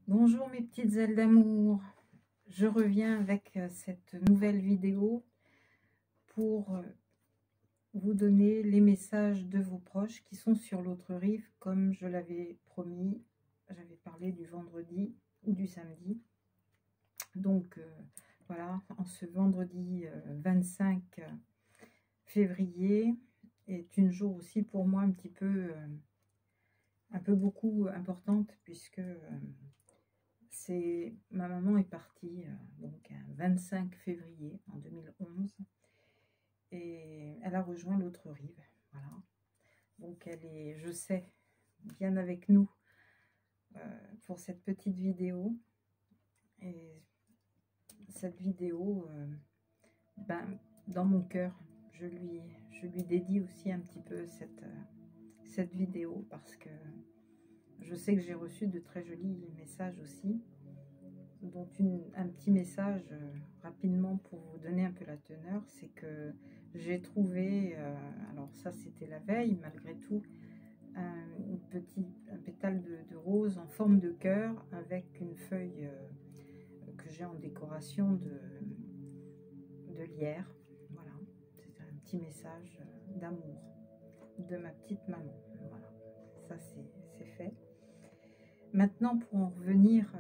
Bonjour mes petites ailes d'amour, je reviens avec cette nouvelle vidéo pour vous donner les messages de vos proches qui sont sur l'autre rive, comme je l'avais promis. J'avais parlé du vendredi ou du samedi. Donc voilà, en ce vendredi 25 février est une jour aussi pour moi un peu beaucoup importante, puisque ma maman est partie donc un 25 février en 2011 et elle a rejoint l'autre rive. Voilà. Donc elle est, je sais, bien avec nous pour cette petite vidéo. Et cette vidéo, dans mon cœur, je lui dédie aussi un petit peu cette vidéo, parce que je sais que j'ai reçu de très jolis messages aussi, dont un petit message rapidement pour vous donner un peu la teneur. C'est que j'ai trouvé, alors ça c'était la veille, malgré tout, un pétale de rose en forme de cœur avec une feuille que j'ai en décoration de lierre. Voilà, c'est un petit message d'amour de ma petite maman. Voilà, ça c'est fait. Maintenant, pour en revenir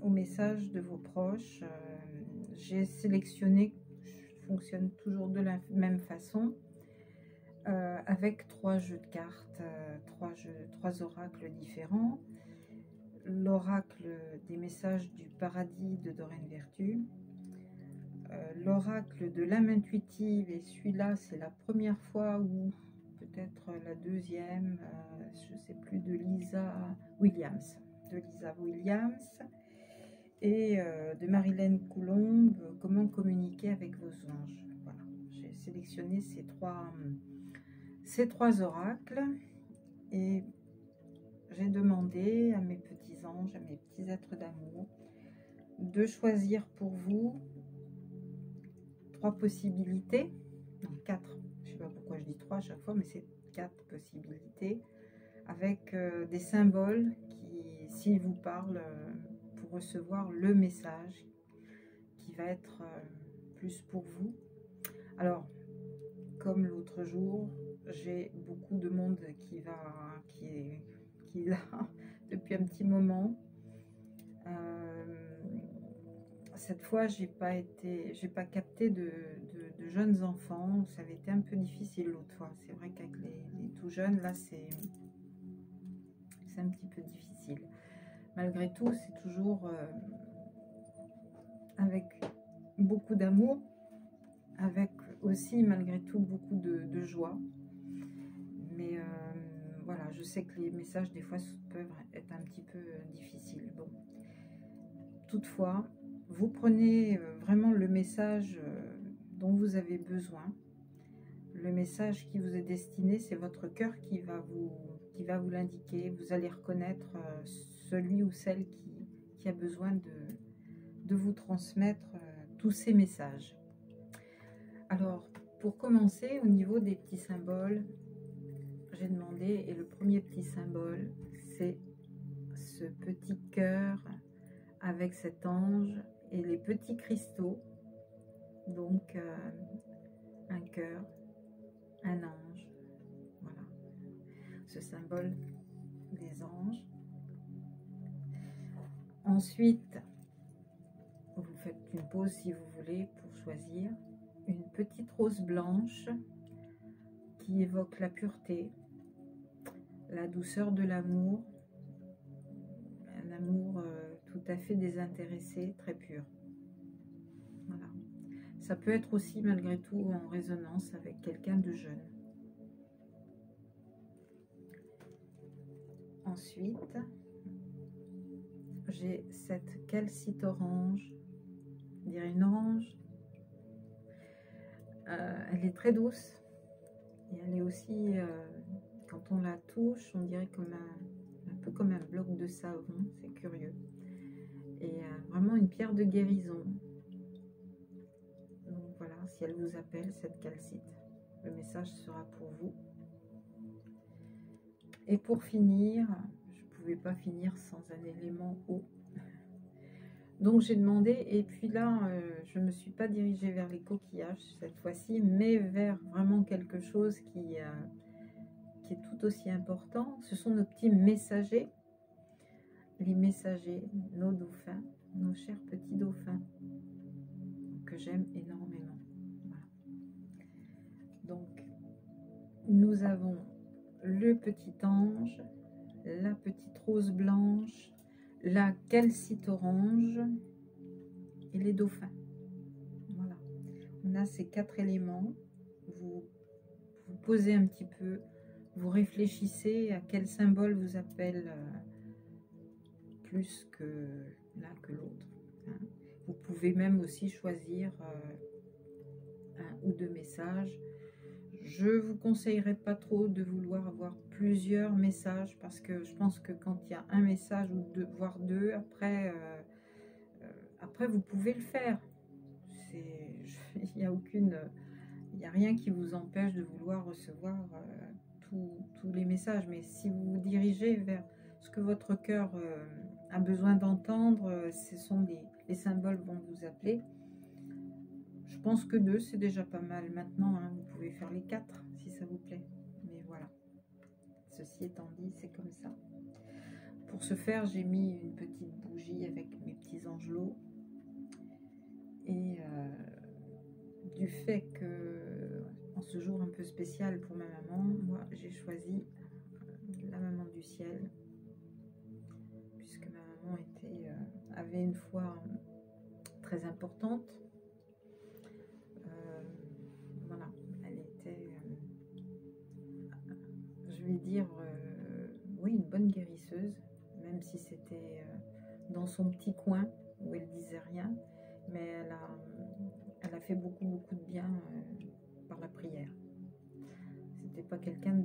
au message de vos proches, j'ai sélectionné, je fonctionne toujours de la même façon, avec 3 jeux de cartes, 3 oracles différents. L'oracle des messages du paradis de Doreen Virtue, l'oracle de l'âme intuitive, et celui-là c'est la première fois, ou peut-être la deuxième, je ne sais plus, de Lisa Williams. Et de Marilyn Coulombe, comment communiquer avec vos anges. Voilà, j'ai sélectionné ces trois oracles, et j'ai demandé à mes petits anges, à mes petits êtres d'amour, de choisir pour vous 3 possibilités, non 4, je ne sais pas pourquoi je dis 3 à chaque fois, mais c'est 4 possibilités, avec des symboles qui, s'ils vous parlent, pour recevoir le message qui va être plus pour vous. Alors, comme l'autre jour, j'ai beaucoup de monde qui est là depuis un petit moment. Cette fois, j'ai pas capté de jeunes enfants. Ça avait été un peu difficile l'autre fois. C'est vrai qu'avec les tout jeunes, là, c'est un petit peu difficile. Malgré tout, c'est toujours avec beaucoup d'amour, avec aussi, malgré tout, beaucoup de joie. Mais voilà, je sais que les messages, des fois, peuvent être un petit peu difficiles. Bon. Toutefois, vous prenez vraiment le message dont vous avez besoin. Le message qui vous est destiné, c'est votre cœur qui va vous l'indiquer. Vous allez reconnaître celui ou celle qui a besoin de vous transmettre tous ces messages. Alors, pour commencer, au niveau des petits symboles, j'ai demandé, et le premier petit symbole, c'est ce petit cœur avec cet ange et les petits cristaux. Donc, un cœur, un ange, voilà, ce symbole des anges. Ensuite, vous faites une pause si vous voulez pour choisir une petite rose blanche qui évoque la pureté, la douceur de l'amour, un amour tout à fait désintéressé, très pur. Voilà. Ça peut être aussi malgré tout en résonance avec quelqu'un de jeune. Ensuite, j'ai cette calcite orange, on dirait une orange. Elle est très douce, et elle est aussi, quand on la touche, on dirait un peu comme un bloc de savon, c'est curieux. Et vraiment une pierre de guérison. Donc voilà, si elle vous appelle, cette calcite, le message sera pour vous. Et pour finir, pouvais pas finir sans un élément eau. Donc j'ai demandé, et puis là, je ne me suis pas dirigée vers les coquillages cette fois-ci, mais vers vraiment quelque chose qui est tout aussi important. Ce sont nos petits messagers, les messagers, nos dauphins, nos chers petits dauphins, que j'aime énormément. Voilà. Donc, nous avons le petit ange, la petite rose blanche, la calcite orange et les dauphins. Voilà. On a ces 4 éléments. Vous posez un petit peu, vous réfléchissez à quel symbole vous appelle plus que l'un que l'autre. Hein. Vous pouvez même aussi choisir 1 ou 2 messages. Je ne vous conseillerais pas trop de vouloir avoir plusieurs messages, parce que je pense que quand il y a un message ou deux, voire 2, après vous pouvez le faire. Il n'y a rien qui vous empêche de vouloir recevoir tous les messages. Mais si vous vous dirigez vers ce que votre cœur a besoin d'entendre, ce sont les symboles vont vous appeler. Je pense que 2, c'est déjà pas mal. Maintenant, hein, vous pouvez faire les 4 si ça vous plaît. Mais voilà. Ceci étant dit, c'est comme ça. Pour ce faire, j'ai mis une petite bougie avec mes petits angelots. Et du fait que, en ce jour un peu spécial pour ma maman, moi, j'ai choisi la maman du ciel. Puisque ma maman avait une foi très importante. Voilà, elle était, je vais dire, oui, une bonne guérisseuse, même si c'était dans son petit coin où elle disait rien, mais elle a fait beaucoup de bien par la prière. C'était pas quelqu'un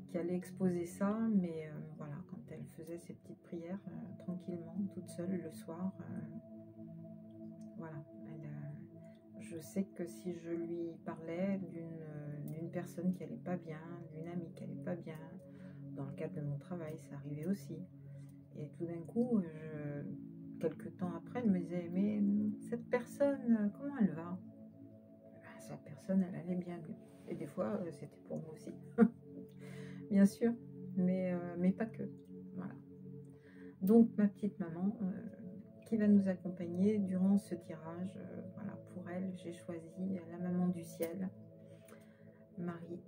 qui allait exposer ça, mais voilà, quand elle faisait ses petites prières tranquillement, toute seule le soir, voilà. Je sais que si je lui parlais d'une personne qui allait pas bien, d'une amie qui allait pas bien, dans le cadre de mon travail, ça arrivait aussi. Et tout d'un coup, quelques temps après, elle me disait, mais cette personne, comment elle va? Cette personne, elle allait bien mieux. Et des fois, c'était pour moi aussi. Bien sûr, mais pas que. Voilà. Donc, ma petite maman, qui va nous accompagner durant ce tirage, voilà, pour elle, j'ai choisi la maman du ciel, Marie,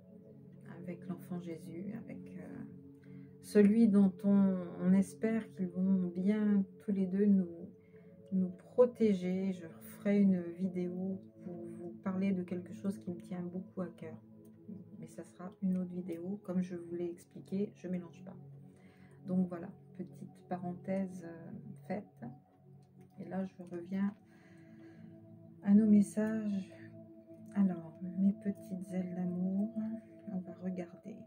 avec l'enfant Jésus, avec celui dont on espère qu'ils vont bien tous les deux nous protéger. Je ferai une vidéo pour vous parler de quelque chose qui me tient beaucoup à cœur. Mais ça sera une autre vidéo. Comme je vous l'ai expliqué, je ne mélange pas. Donc voilà, petite parenthèse faite. Et là, je reviens à nos messages. Alors, mes petites ailes d'amour, on va regarder.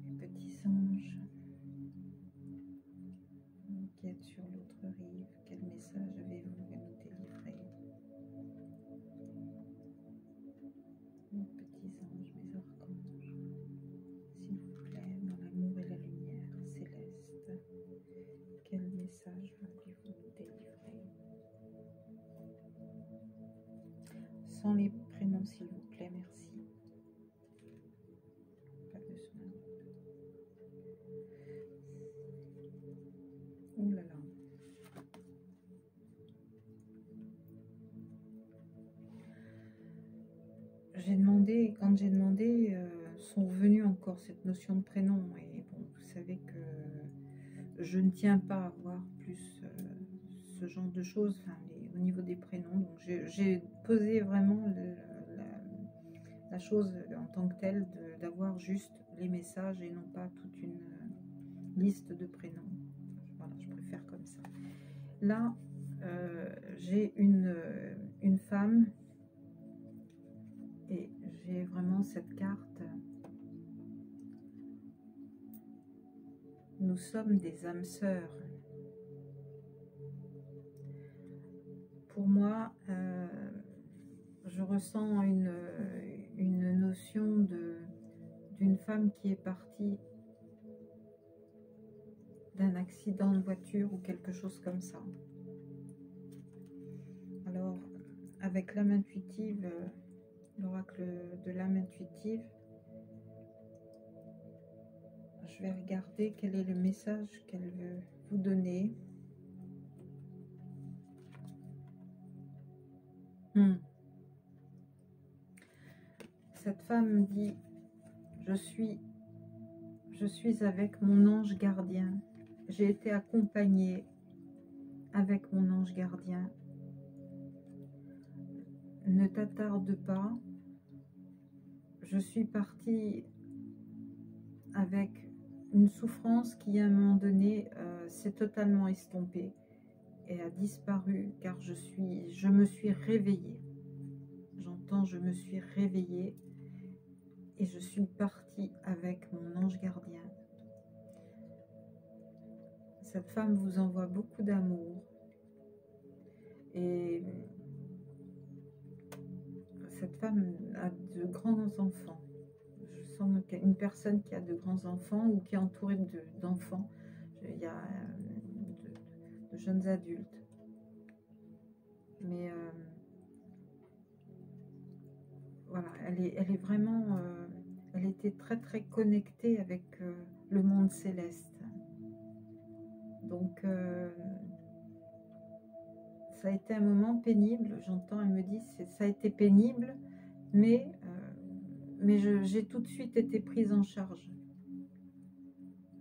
Mes petits anges qui êtes sur l'autre rive, quel message avez-vous à nous délivrer? Mes petits anges, mes archanges, s'il vous plaît, dans l'amour et la lumière céleste, quel message voulez-vous nous délivrer? Sans les prénoms, s'il vous plaît, merci. Pas besoin. Ouh là là. J'ai demandé, quand j'ai demandé, sont revenus encore cette notion de prénom. Et bon, vous savez que je ne tiens pas à avoir plus ce genre de choses, enfin, au niveau des prénoms. Donc j'ai posé vraiment la chose en tant que telle, d'avoir juste les messages et non pas toute une liste de prénoms. Voilà, je préfère comme ça. Là, j'ai une femme. Et j'ai vraiment cette carte. Nous sommes des âmes sœurs. Pour moi, je ressens une notion une femme qui est partie d'un accident de voiture ou quelque chose comme ça. Alors, avec l'âme intuitive, l'oracle de l'âme intuitive, je vais regarder quel est le message qu'elle veut vous donner. Cette femme dit, je suis avec mon ange gardien. J'ai été accompagnée avec mon ange gardien. Ne t'attarde pas. Je suis partie avec une souffrance qui, à un moment donné, s'est totalement estompée et a disparu, car je me suis réveillée. J'entends, je me suis réveillée et je suis partie avec mon ange gardien. Cette femme vous envoie beaucoup d'amour et cette femme a de grands enfants. Je sens une personne qui a de grands enfants ou qui est entourée d'enfants. Il y a de jeunes adultes. Mais voilà, elle est vraiment... elle était très très connectée avec le monde céleste. Donc, ça a été un moment pénible. J'entends, elle me dit, ça a été pénible, mais j'ai tout de suite été prise en charge.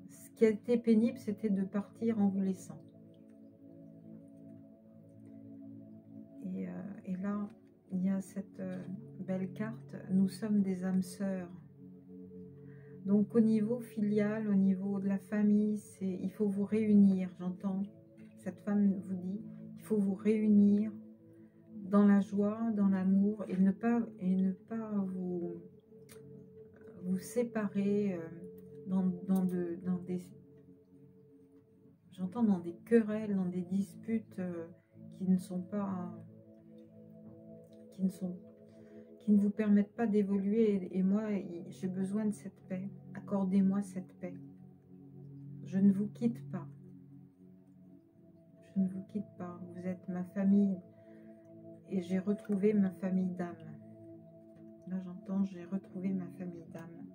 Ce qui a été pénible, c'était de partir en vous laissant. Et là, il y a cette belle carte. Nous sommes des âmes sœurs. Donc au niveau filial, au niveau de la famille, il faut vous réunir. J'entends, cette femme vous dit, il faut vous réunir dans la joie, dans l'amour, et ne pas vous séparer dans des, j'entends, dans des querelles, dans des disputes qui ne vous permettent pas d'évoluer. Et moi, j'ai besoin de cette paix. Accordez-moi cette paix. Je ne vous quitte pas. Je ne vous quitte pas. Vous êtes ma famille. Et j'ai retrouvé ma famille d'âme. Là, j'entends, j'ai retrouvé ma famille d'âme.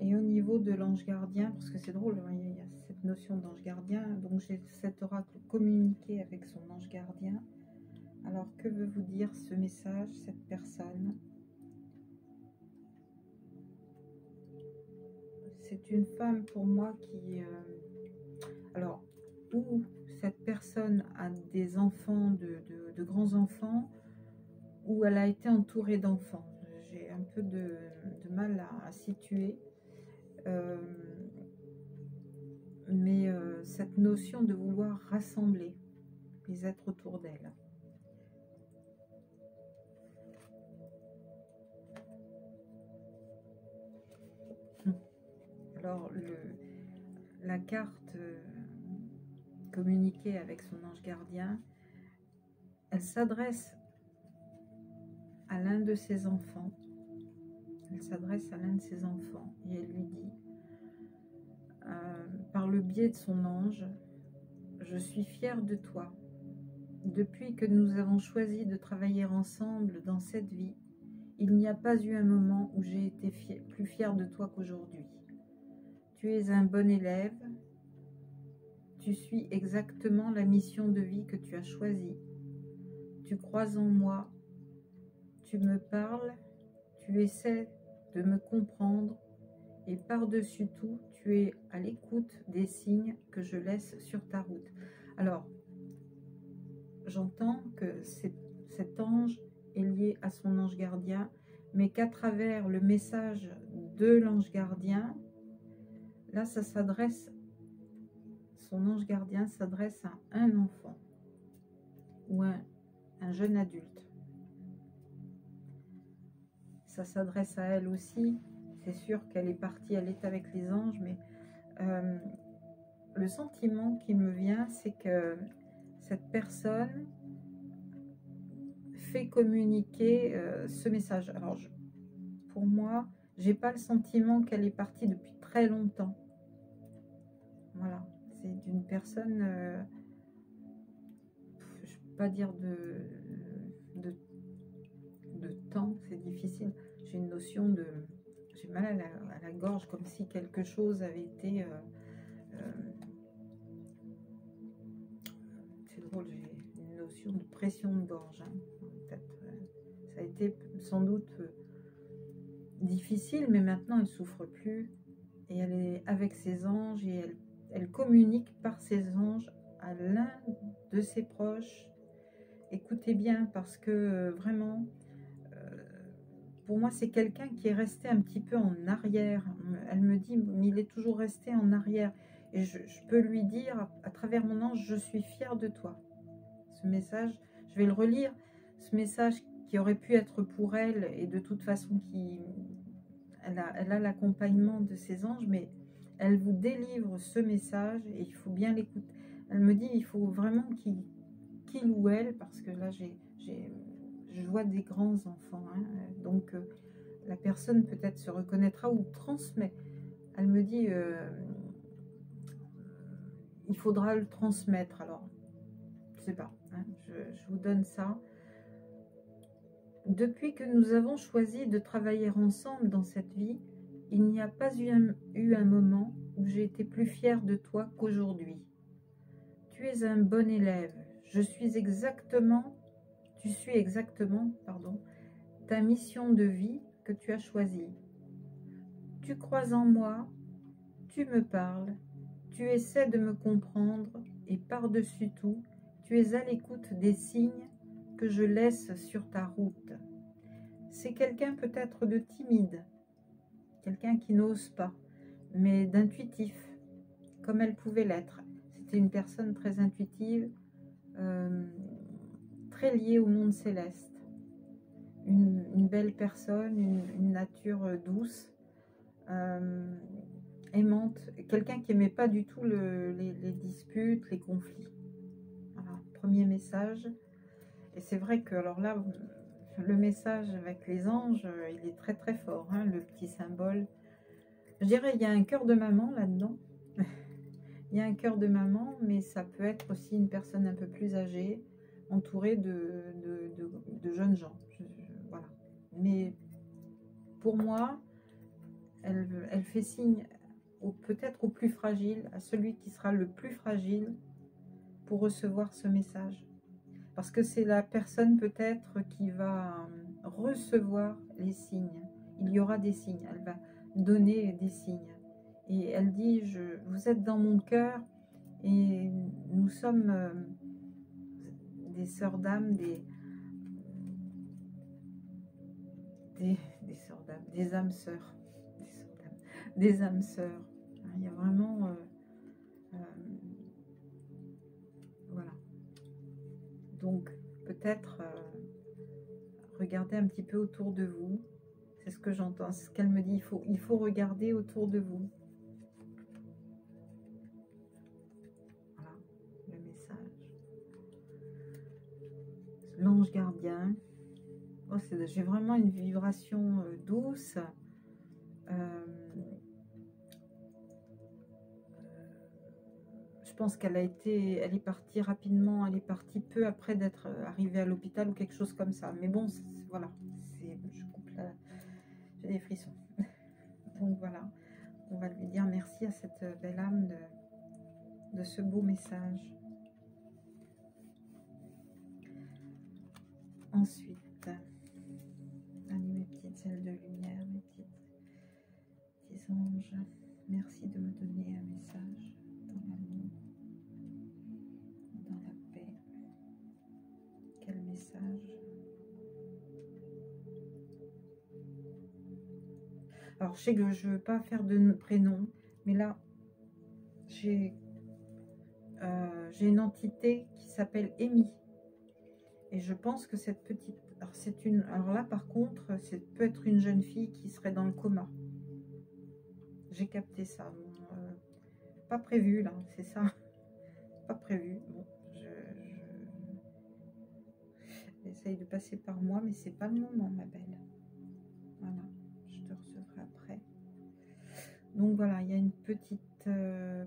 Et au niveau de l'ange gardien, parce que c'est drôle, hein, il y a cette notion d'ange gardien. Donc, j'ai cet oracle communiqué avec son ange gardien. Alors, que veut vous dire ce message, cette personne? C'est une femme pour moi qui... alors, ou cette personne a des enfants, de grands enfants, ou elle a été entourée d'enfants. J'ai un peu de mal à situer. Mais cette notion de vouloir rassembler les êtres autour d'elle. Alors, la carte communiquée avec son ange gardien, elle s'adresse à l'un de ses enfants. Elle s'adresse à l'un de ses enfants et elle lui dit, par le biais de son ange, je suis fière de toi. Depuis que nous avons choisi de travailler ensemble dans cette vie, il n'y a pas eu un moment où j'ai été plus fière de toi qu'aujourd'hui. Tu es un bon élève, tu suis exactement la mission de vie que tu as choisie. Tu crois en moi, tu me parles, tu essaies de me comprendre et par-dessus tout, tu es à l'écoute des signes que je laisse sur ta route. Alors, j'entends que cet ange est lié à son ange gardien, mais qu'à travers le message de l'ange gardien, là, ça s'adresse, son ange gardien s'adresse à un enfant ou un jeune adulte. Ça s'adresse à elle aussi. C'est sûr qu'elle est partie, elle est avec les anges, mais le sentiment qui me vient, c'est que cette personne fait communiquer ce message. Alors, pour moi, J'ai pas le sentiment qu'elle est partie depuis très longtemps. Voilà, c'est d'une personne, je peux pas dire de, de temps, c'est difficile. J'ai une notion de... J'ai mal à la gorge, comme si quelque chose avait été... euh, c'est drôle, j'ai une notion de pression de gorge. Hein. Peut-être, ça a été sans doute difficile, mais maintenant elle souffre plus. Et elle est avec ses anges et elle communique par ses anges à l'un de ses proches. Écoutez bien, parce que vraiment, pour moi, c'est quelqu'un qui est resté un petit peu en arrière. Elle me dit, mais il est toujours resté en arrière. Et je peux lui dire, à travers mon ange, je suis fière de toi. Ce message, je vais le relire. Ce message qui aurait pu être pour elle, et de toute façon, elle a l'accompagnement de ses anges, mais elle vous délivre ce message et il faut bien l'écouter. Elle me dit, il faut vraiment qu'il ou elle, parce que là, je vois des grands enfants, hein, donc la personne peut-être se reconnaîtra ou transmet. Elle me dit, il faudra le transmettre. Alors, je sais pas, hein, je vous donne ça. Depuis que nous avons choisi de travailler ensemble dans cette vie, il n'y a pas eu un moment où j'ai été plus fière de toi qu'aujourd'hui. Tu es un bon élève. Tu suis exactement, ta mission de vie que tu as choisie. Tu crois en moi, tu me parles, tu essaies de me comprendre et par-dessus tout, tu es à l'écoute des signes que je laisse sur ta route. C'est quelqu'un peut-être de timide, quelqu'un qui n'ose pas, mais d'intuitif, comme elle pouvait l'être. C'était une personne très intuitive, très liée au monde céleste. Une belle personne, une nature douce, aimante, quelqu'un qui n'aimait pas du tout les disputes, les conflits. Voilà, premier message. Et c'est vrai que, alors là, le message avec les anges, il est très très fort, hein, le petit symbole. Je dirais, il y a un cœur de maman là-dedans. Il y a un cœur de maman, mais ça peut être aussi une personne un peu plus âgée, entourée de jeunes gens. Voilà. Mais pour moi, elle fait signe peut-être au plus fragile, à celui qui sera le plus fragile pour recevoir ce message. Parce que c'est la personne peut-être qui va recevoir les signes. Il y aura des signes, elle va donner des signes. Et elle dit, vous êtes dans mon cœur et nous sommes des sœurs d'âme, des sœurs d'âme, des âmes sœurs. Des âmes sœurs. Il y a vraiment... voilà. Donc, peut-être regardez un petit peu autour de vous. C'est ce que j'entends. C'est ce qu'elle me dit. Il faut regarder autour de vous. Voilà, le message. L'ange gardien. Oh, j'ai vraiment une vibration douce. Je pense qu'elle elle est partie rapidement, elle est partie peu après d'être arrivée à l'hôpital ou quelque chose comme ça. Mais bon, voilà, je coupe là, j'ai des frissons. Donc voilà, on va lui dire merci à cette belle âme de ce beau message. Ensuite, allez mes petites ailes de lumière, mes petits anges, merci de me donner un message dans l'amour, dans la paix. Quel message? Alors, je sais que je ne veux pas faire de prénom, mais là, j'ai une entité qui s'appelle Amy. Et je pense que cette petite... Alors là, par contre, peut être une jeune fille qui serait dans le coma. J'ai capté ça. Bon, pas prévu, là, c'est ça. Pas prévu. Bon, j'essaye de passer par moi, mais c'est pas le moment, ma belle. Voilà, je te recevrai. après. Donc voilà, il y a une petite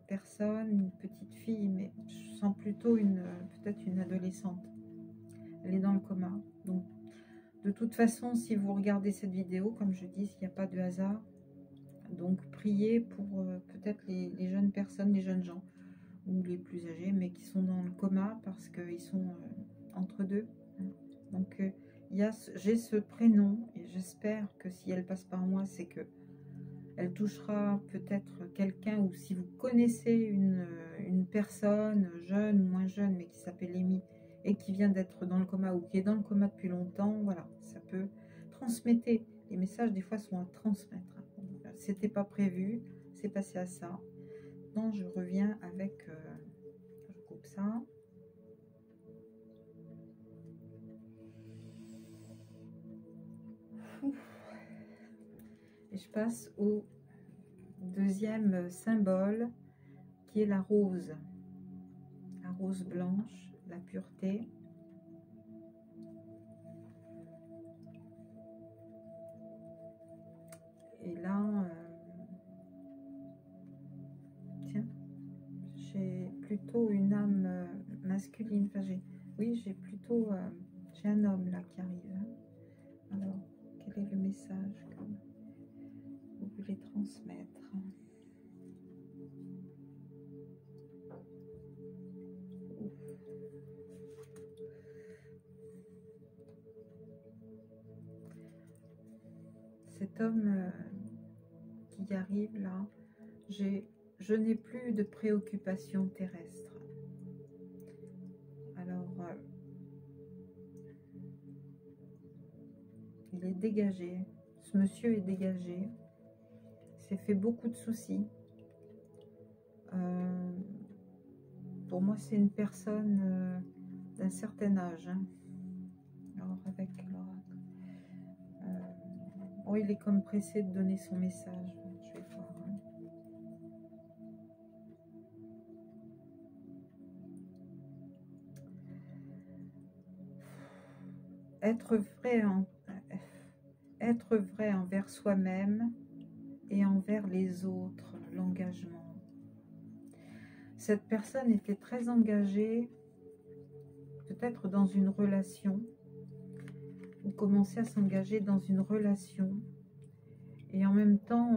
personne, une petite fille, mais je sens plutôt peut-être une adolescente. Elle est dans le coma. Donc de toute façon, si vous regardez cette vidéo, comme je dis, il n'y a pas de hasard. Donc priez pour peut-être les jeunes personnes, les jeunes gens, ou les plus âgés, mais qui sont dans le coma parce qu'ils sont entre deux. Donc j'ai ce prénom et j'espère que si elle passe par moi, c'est que elle touchera peut-être quelqu'un, ou si vous connaissez une personne jeune ou moins jeune, mais qui s'appelle Amy et qui vient d'être dans le coma ou qui est dans le coma depuis longtemps, voilà, ça peut transmettre. Les messages des fois sont à transmettre. C'était pas prévu, c'est passé à ça. Donc je reviens avec, je coupe ça. Et je passe au deuxième symbole qui est la rose blanche, la pureté. Et là, tiens, j'ai plutôt une âme masculine. Enfin, j'ai plutôt, j'ai un homme là qui arrive. Alors, quel est le message que vous voulez transmettre? Cet homme qui arrive là, je n'ai plus de préoccupations terrestres. Alors, il est dégagé, ce monsieur est dégagé, s'est fait beaucoup de soucis. Pour moi, c'est une personne d'un certain âge. Hein. Alors, avec l'oracle. Oh, il est comme pressé de donner son message. Je vais voir. Hein. Être vrai envers soi-même et envers les autres, l'engagement. Cette personne était très engagée, peut-être dans une relation, ou commençait à s'engager dans une relation, et en même temps,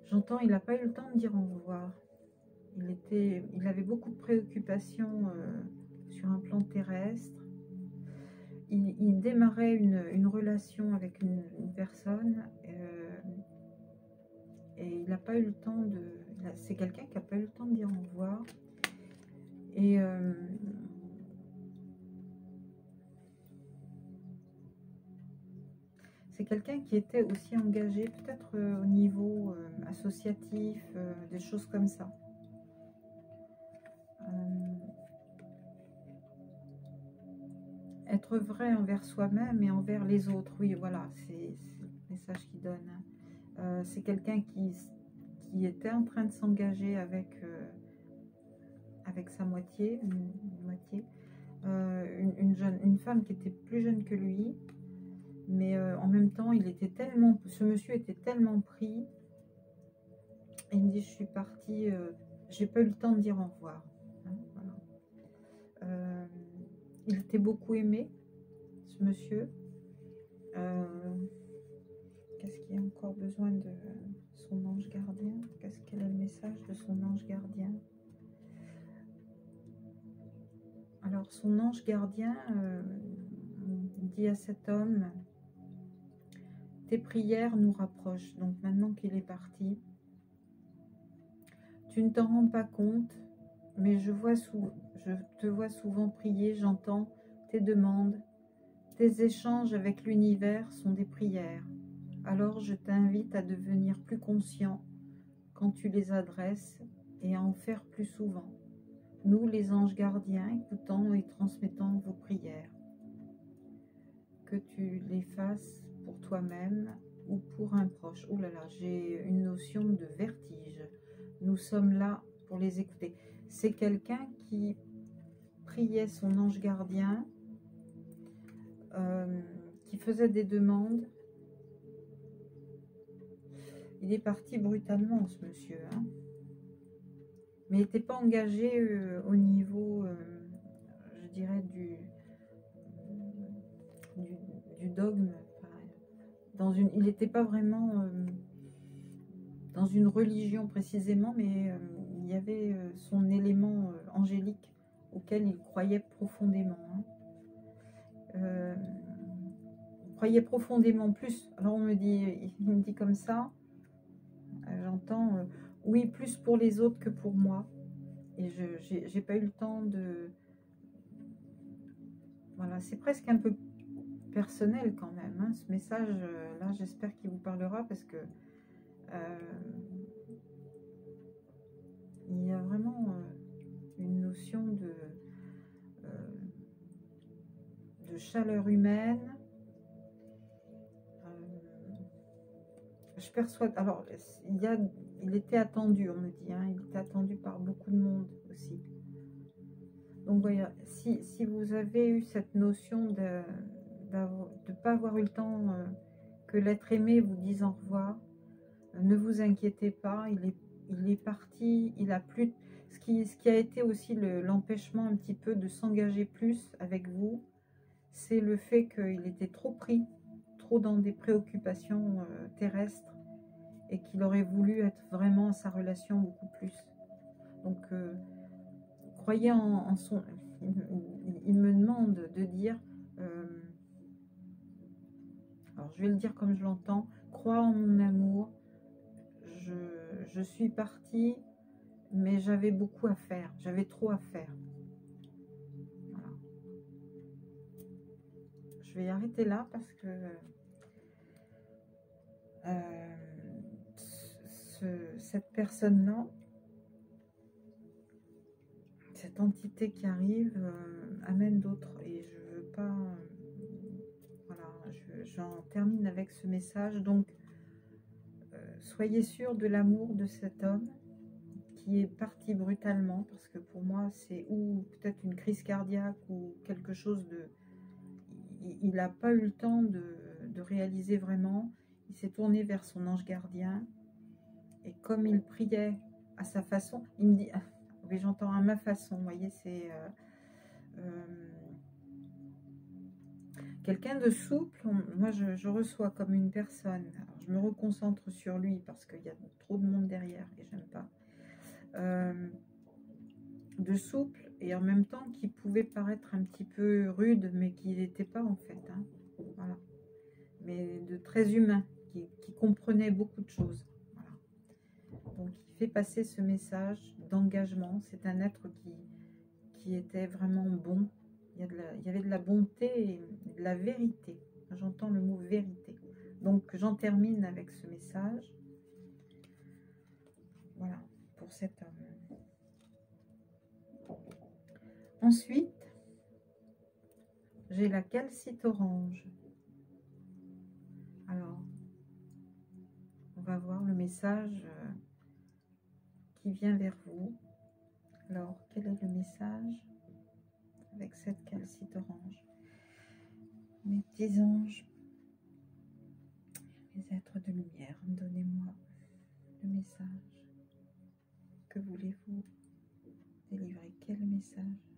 j'entends, il n'a pas eu le temps de dire au revoir. Il avait beaucoup de préoccupations sur un plan terrestre. Il démarrait une relation avec une personne et il n'a pas eu le temps de... C'est quelqu'un qui n'a pas eu le temps de dire au revoir. Et c'est quelqu'un qui était aussi engagé peut-être au niveau associatif, des choses comme ça. Être vrai envers soi-même et envers les autres. Oui, voilà, c'est le message qu'il donne. C'est quelqu'un qui était en train de s'engager avec sa moitié, une femme qui était plus jeune que lui, mais en même temps, ce monsieur était tellement pris. Il me dit, je suis partie, j'ai pas eu le temps de dire au revoir. Hein, voilà. Il était beaucoup aimé, ce monsieur. Qu'est-ce qu'il y a encore besoin de son ange gardien? Quel est le message de son ange gardien? Alors, son ange gardien dit à cet homme, tes prières nous rapprochent. Donc, maintenant qu'il est parti, tu ne t'en rends pas compte, mais je te vois souvent prier, j'entends tes demandes, tes échanges avec l'univers sont des prières. Alors je t'invite à devenir plus conscient quand tu les adresses et à en faire plus souvent. Nous, les anges gardiens, écoutons et transmettons vos prières. Que tu les fasses pour toi-même ou pour un proche. Oh là là, j'ai une notion de vertige. Nous sommes là pour les écouter. C'est quelqu'un qui priait son ange gardien, qui faisait des demandes. Il est parti brutalement, ce monsieur, hein. Mais il n'était pas engagé au niveau, je dirais, du dogme. Il n'était pas vraiment dans une religion précisément, mais il y avait son élément angélique auquel il croyait profondément, hein. Croyait profondément plus. Alors il me dit comme ça, j'entends oui, plus pour les autres que pour moi. Et je n'ai pas eu le temps de... Voilà, c'est presque un peu personnel quand même, hein, ce message là, j'espère qu'il vous parlera, parce que il y a vraiment une notion de chaleur humaine. Je perçois, alors il était attendu, on me dit, hein, il était attendu par beaucoup de monde aussi. Donc voilà, si vous avez eu cette notion de ne pas avoir eu le temps que l'être aimé vous dise au revoir, ne vous inquiétez pas, il est parti, il a plus... Ce qui a été aussi l'empêchement un petit peu de s'engager plus avec vous, c'est le fait qu'il était trop pris, trop dans des préoccupations terrestres, et qu'il aurait voulu être vraiment à sa relation beaucoup plus. Donc, croyez en son... Il me demande de dire... alors, je vais le dire comme je l'entends. Crois en mon amour. Je suis partie, mais j'avais beaucoup à faire. J'avais trop à faire. Voilà. Je vais arrêter là parce que... cette personne-là, cette entité qui arrive amène d'autres, et je veux pas, voilà, j'en termine avec ce message. Donc soyez sûr de l'amour de cet homme qui est parti brutalement, parce que pour moi c'est ou peut-être une crise cardiaque ou quelque chose de... Il n'a pas eu le temps de réaliser vraiment. Il s'est tourné vers son ange gardien, et comme il priait à sa façon, il me dit... Oui, j'entends à ma façon, vous voyez, c'est quelqu'un de souple. Moi, je reçois comme une personne. Alors, je me reconcentre sur lui parce qu'il y a trop de monde derrière et j'aime pas. De souple, et en même temps qui pouvait paraître un petit peu rude, mais qui n'était pas en fait, hein. Voilà. Mais de très humain, qui comprenait beaucoup de choses. Voilà. Donc, il fait passer ce message d'engagement. C'est un être qui était vraiment bon. Il y avait de la bonté et de la vérité. J'entends le mot vérité. Donc, j'en termine avec ce message. Voilà, pour cet homme. Ensuite, j'ai la calcite orange. Alors, on va voir le message qui vient vers vous. Alors, quel est le message avec cette calcite orange? Mes petits anges, mes êtres de lumière, donnez-moi le message. Que voulez-vous délivrer? Quel message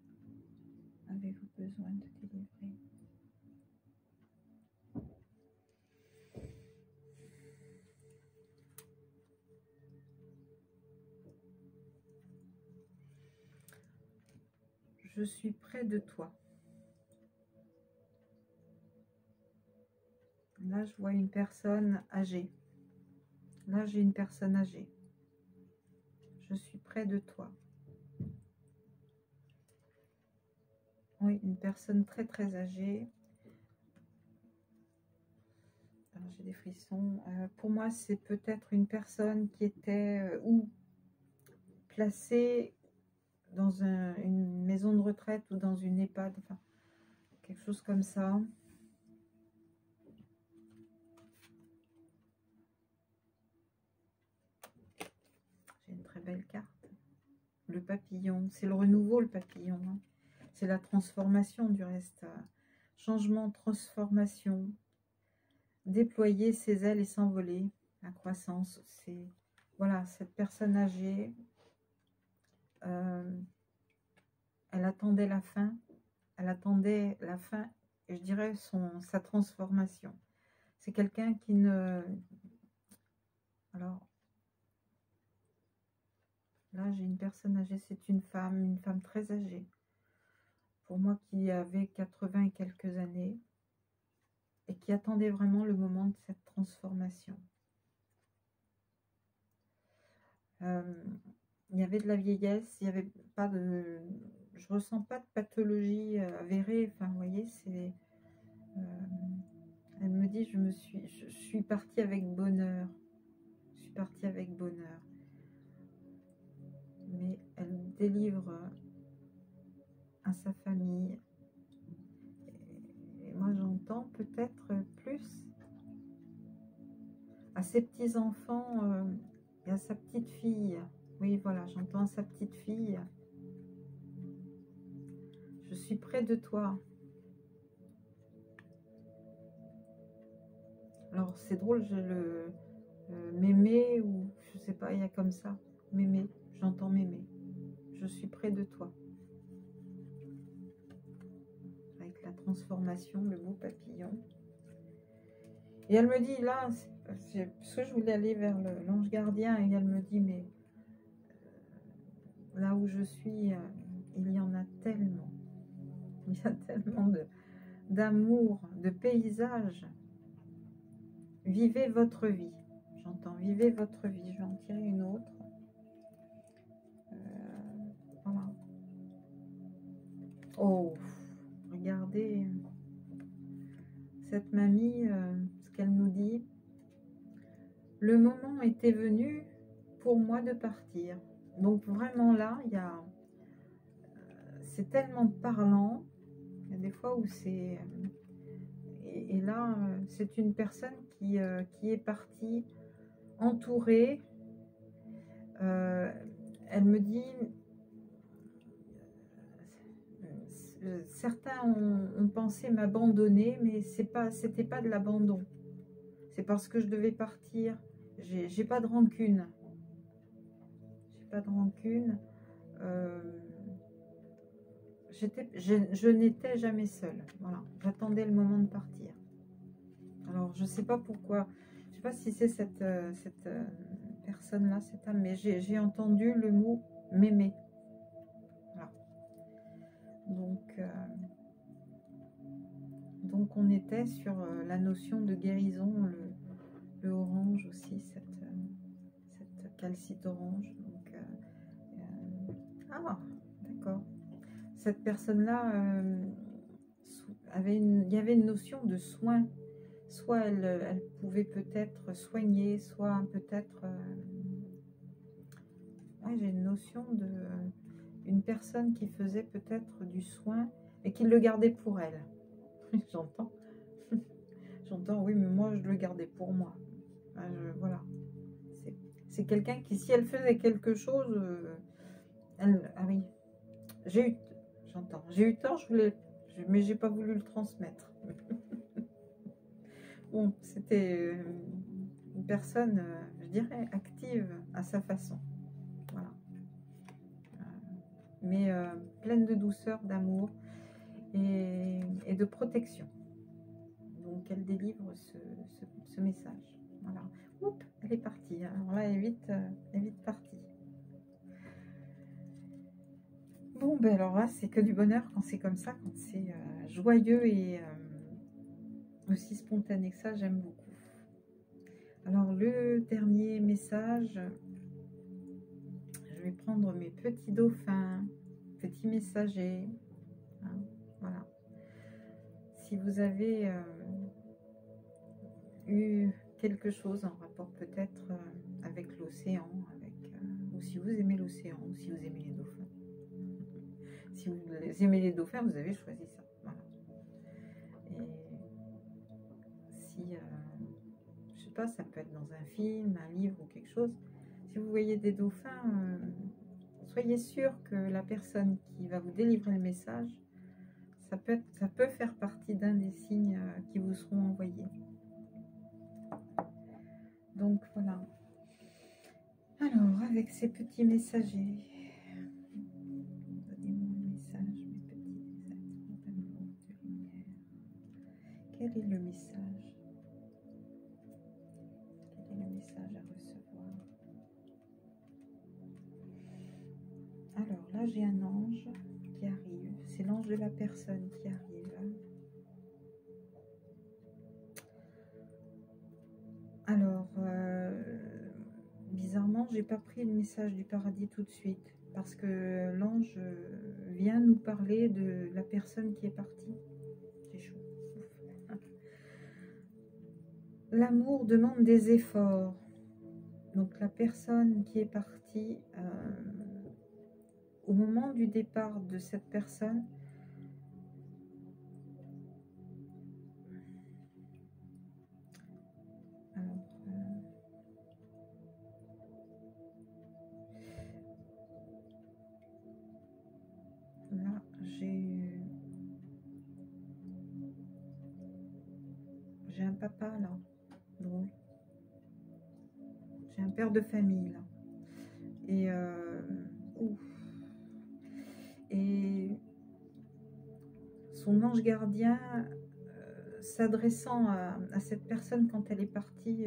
avez-vous besoin de délivrer? Je suis près de toi. Là, je vois une personne âgée. Là, j'ai une personne âgée. Je suis près de toi. Oui, une personne très très âgée. Alors, j'ai des frissons. Pour moi, c'est peut-être une personne qui était ou placée dans une maison de retraite ou dans une EHPAD, enfin, quelque chose comme ça. J'ai une très belle carte. Le papillon, c'est le renouveau, le papillon, hein. C'est la transformation du reste. Changement, transformation. déployer ses ailes et s'envoler. La croissance, c'est... Voilà, cette personne âgée, elle attendait la fin. Elle attendait la fin, et je dirais sa transformation. C'est quelqu'un qui ne... Alors, là, j'ai une personne âgée, c'est une femme très âgée. Pour moi, qui avait 80 et quelques années, et qui attendait vraiment le moment de cette transformation. Il y avait de la vieillesse, il n'y avait pas de... Je ressens pas de pathologie avérée, enfin, vous voyez, c'est... elle me dit, je suis partie avec bonheur. Je suis partie avec bonheur. Mais elle délivre à sa famille. Et moi, j'entends peut-être plus à ses petits-enfants et à sa petite fille. Oui, voilà, j'entends sa petite fille. Je suis près de toi. Alors, c'est drôle, j'ai le mémé, ou je sais pas, il y a comme ça. Mémé, j'entends mémé. Je suis près de toi. Avec la transformation, le beau papillon. Et elle me dit, là, parce que je voulais aller vers l'ange gardien, et elle me dit, mais là où je suis, il y en a tellement. Il y a tellement d'amour, de paysages. Vivez votre vie. J'entends, vivez votre vie. Je vais en tirer une autre. Voilà. Oh, regardez cette mamie, ce qu'elle nous dit. Le moment était venu pour moi de partir. Donc vraiment là, il y a, c'est tellement parlant. Il y a des fois où c'est... Et là, c'est une personne qui est partie entourée. Elle me dit, certains ont pensé m'abandonner, mais c'était pas de l'abandon. C'est parce que je devais partir. J'ai pas de rancune. J'ai pas de rancune. Je n'étais jamais seule. Voilà. J'attendais le moment de partir. Alors, je sais pas pourquoi. Je sais pas si c'est cette personne-là, cette âme, mais j'ai entendu le mot m'aimer. Voilà. Donc, on était sur la notion de guérison, le orange aussi, cette calcite orange. Donc, ah, d'accord. Cette personne-là il y avait une notion de soin. Soit elle pouvait peut-être soigner, soit peut-être... ouais, j'ai une notion de... une personne qui faisait peut-être du soin et qui le gardait pour elle. J'entends. J'entends, oui, mais moi, je le gardais pour moi. Voilà. C'est quelqu'un qui, si elle faisait quelque chose... ah oui, j'entends. J'ai eu tort, mais j'ai pas voulu le transmettre. Bon, c'était une personne, je dirais, active à sa façon. Voilà. Mais pleine de douceur, d'amour et de protection. Donc, elle délivre ce message. Voilà. Oups, elle est partie. Alors là, elle est vite partie. Bon, ben alors là, c'est que du bonheur quand c'est comme ça, quand c'est joyeux et aussi spontané que ça, j'aime beaucoup. Alors, le dernier message, je vais prendre mes petits dauphins, petits messagers. Hein, voilà. Si vous avez eu quelque chose en rapport peut-être avec l'océan, ou si vous aimez l'océan, ou si vous aimez les dauphins. Si vous aimez les dauphins, vous avez choisi ça. Voilà. Et si, je sais pas, ça peut être dans un film, un livre ou quelque chose. Si vous voyez des dauphins, soyez sûr que la personne qui va vous délivrer le message, ça peut faire partie d'un des signes qui vous seront envoyés. Donc voilà. Alors, avec ces petits messagers, donnez-moi un message, mes petits êtres d'amour, de lumière. Quel est le message? Quel est le message à recevoir? Alors là, j'ai un ange qui arrive. C'est l'ange de la personne qui arrive. Alors, bizarrement, j'ai pas pris le message du paradis tout de suite parce que l'ange vient nous parler de la personne qui est partie. J'ai chaud. L'amour demande des efforts. Donc la personne qui est partie, au moment du départ de cette personne, là j'ai un papa là, drôle. J'ai un père de famille là. Et son ange gardien s'adressant à cette personne quand elle est partie,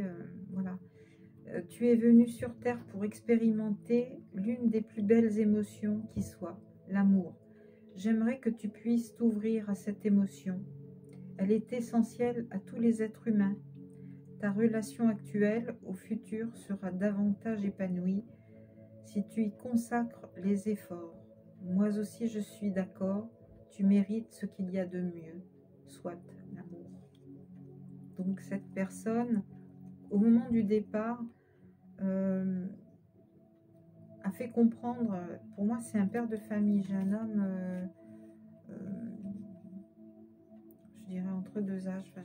voilà. Tu es venu sur terre pour expérimenter l'une des plus belles émotions qui soit, l'amour. J'aimerais que tu puisses t'ouvrir à cette émotion. Elle est essentielle à tous les êtres humains. Ta relation actuelle au futur sera davantage épanouie si tu y consacres les efforts. Moi aussi je suis d'accord, tu mérites ce qu'il y a de mieux, soit l'amour. Donc cette personne, au moment du départ, a fait comprendre, pour moi c'est un père de famille, j'ai un homme, je dirais entre deux âges, enfin,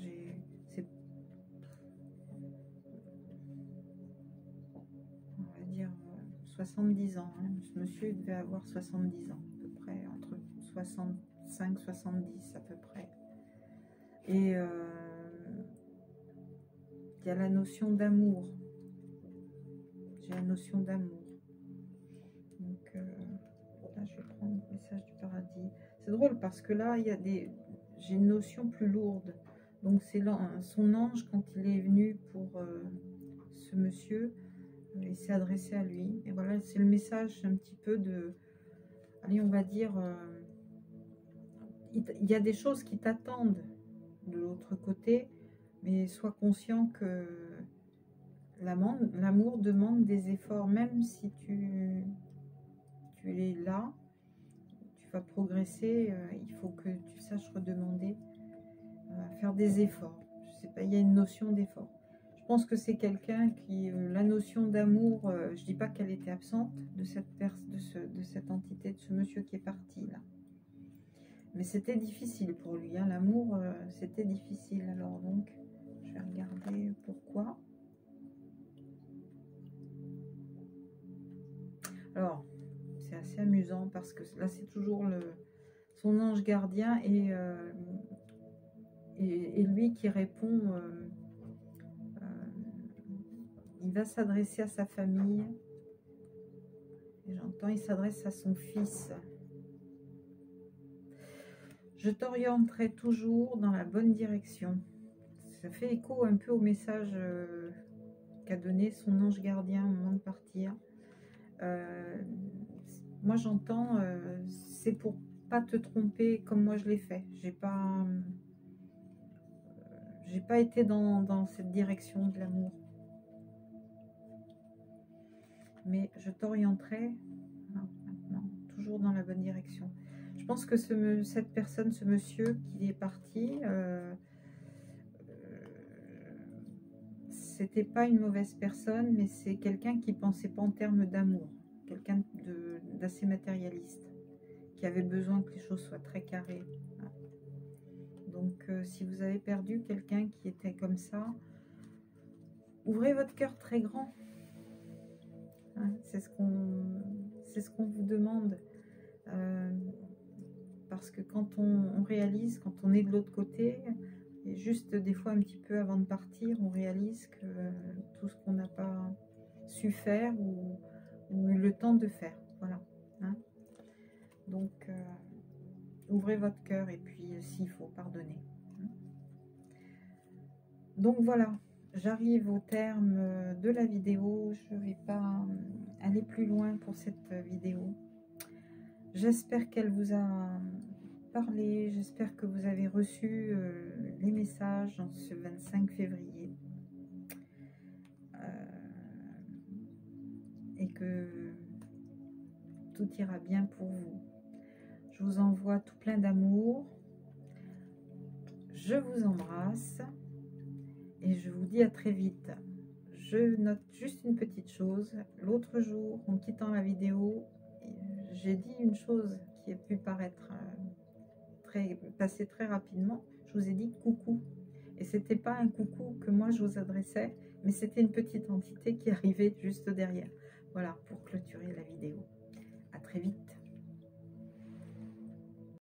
on va dire 70 ans, hein. Ce monsieur devait avoir 70 ans à peu près, entre 65 70 à peu près. Et il y a la notion d'amour. J'ai la notion d'amour. Donc là, je vais prendre le message du paradis. C'est drôle parce que là, j'ai une notion plus lourde. Donc c'est son ange quand il est venu pour ce monsieur, il s'est adressé à lui. Et voilà, c'est le message un petit peu de, allez, on va dire, il y a des choses qui t'attendent de l'autre côté, mais sois conscient que l'amour demande des efforts, même si tu es là, tu vas progresser, il faut que tu saches redemander, faire des efforts. Je sais pas, il y a une notion d'effort. Je pense que c'est quelqu'un qui, la notion d'amour, je dis pas qu'elle était absente de cette entité, de ce monsieur qui est parti là. Mais c'était difficile pour lui, hein, l'amour, c'était difficile. Alors donc, je vais regarder pourquoi. Alors, c'est assez amusant parce que là, c'est toujours son ange gardien et lui qui répond, il va s'adresser à sa famille. Et j'entends, il s'adresse à son fils. Je t'orienterai toujours dans la bonne direction. Ça fait écho un peu au message qu'a donné son ange gardien au moment de partir. Moi j'entends, c'est pour pas te tromper comme moi je l'ai fait. J'ai pas été dans cette direction de l'amour. Mais je t'orienterai maintenant, toujours dans la bonne direction. Je pense que cette personne, ce monsieur qui est parti, c'était pas une mauvaise personne, mais c'est quelqu'un qui pensait pas en termes d'amour, quelqu'un d'assez matérialiste, qui avait besoin que les choses soient très carrées. Donc si vous avez perdu quelqu'un qui était comme ça, ouvrez votre cœur très grand. C'est ce qu'on vous demande. Parce que quand on réalise, quand on est de l'autre côté, Et juste des fois un petit peu avant de partir, on réalise que tout ce qu'on n'a pas su faire ou eu le temps de faire. Voilà. Hein. Donc, ouvrez votre cœur et puis s'il faut, pardonner. Donc voilà, j'arrive au terme de la vidéo. Je ne vais pas aller plus loin pour cette vidéo. J'espère qu'elle vous a parlé. J'espère que vous avez reçu les messages en ce 25 février. Et que tout ira bien pour vous. Je vous envoie tout plein d'amour. Je vous embrasse. Et je vous dis à très vite. Je note juste une petite chose. L'autre jour, en quittant la vidéo, j'ai dit une chose qui a pu paraître passer très rapidement. Je vous ai dit coucou. Et c'était pas un coucou que moi je vous adressais, mais c'était une petite entité qui arrivait juste derrière. Voilà, pour clôturer la vidéo.